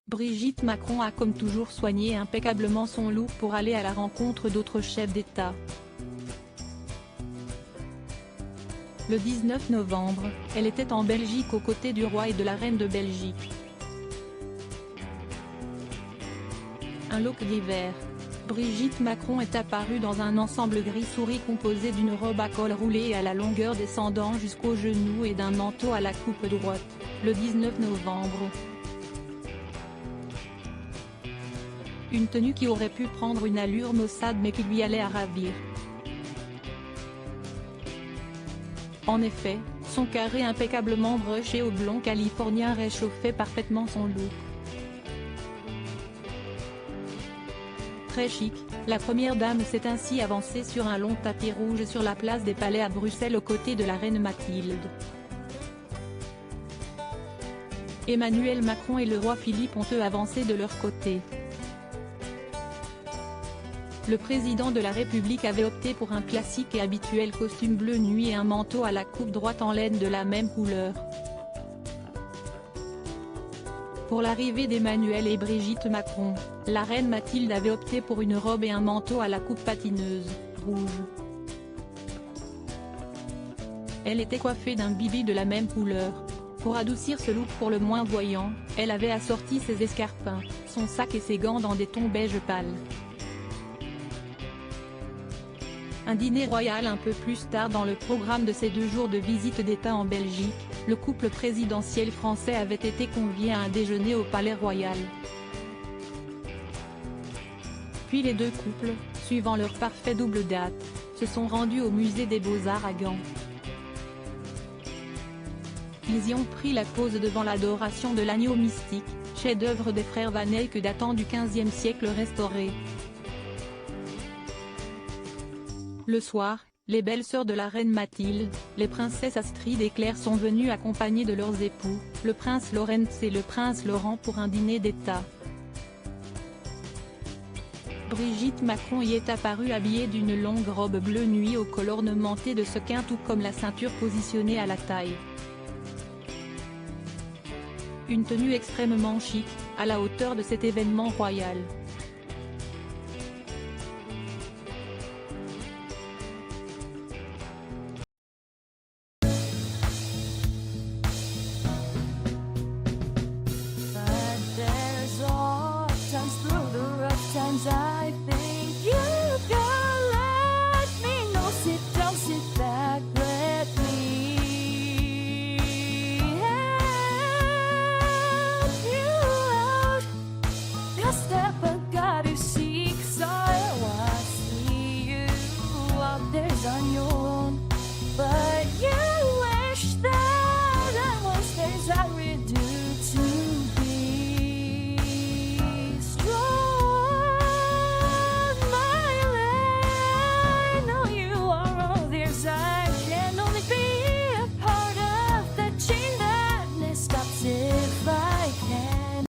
Brigitte Macron a comme toujours soigné impeccablement son look pour aller à la rencontre d'autres chefs d'État. Le 19 novembre, elle était en Belgique aux côtés du roi et de la reine de Belgique. Un look d'hiver. Brigitte Macron est apparue dans un ensemble gris souris composé d'une robe à col roulé et à la longueur descendant jusqu'aux genoux et d'un manteau à la coupe droite, le 19 novembre. Une tenue qui aurait pu prendre une allure maussade mais qui lui allait à ravir. En effet, son carré impeccablement brushé au blond californien réchauffait parfaitement son look. Très chic, la première dame s'est ainsi avancée sur un long tapis rouge sur la place des Palais à Bruxelles aux côtés de la reine Mathilde. Emmanuel Macron et le roi Philippe ont eux avancé de leur côté. Le président de la République avait opté pour un classique et habituel costume bleu nuit et un manteau à la coupe droite en laine de la même couleur. Pour l'arrivée d'Emmanuel et Brigitte Macron, la reine Mathilde avait opté pour une robe et un manteau à la coupe patineuse, rouge. Elle était coiffée d'un bibi de la même couleur. Pour adoucir ce look pour le moins voyant, elle avait assorti ses escarpins, son sac et ses gants dans des tons beige pâle. Un dîner royal un peu plus tard dans le programme de ces 2 jours de visite d'État en Belgique, le couple présidentiel français avait été convié à un déjeuner au Palais Royal. Puis les deux couples, suivant leur parfait double date, se sont rendus au musée des Beaux-Arts à Gand. Ils y ont pris la pose devant l'adoration de l'agneau mystique, chef-d'œuvre des frères Van Eyck datant du XVe siècle restauré. Le soir, les belles-sœurs de la reine Mathilde, les princesses Astrid et Claire sont venues accompagnées de leurs époux, le prince Lorenz et le prince Laurent pour un dîner d'État. Brigitte Macron y est apparue habillée d'une longue robe bleu nuit au col ornementé de sequins tout comme la ceinture positionnée à la taille. Une tenue extrêmement chic, à la hauteur de cet événement royal. I think you can let me know. Sit down, sit back, let me help you out. Just step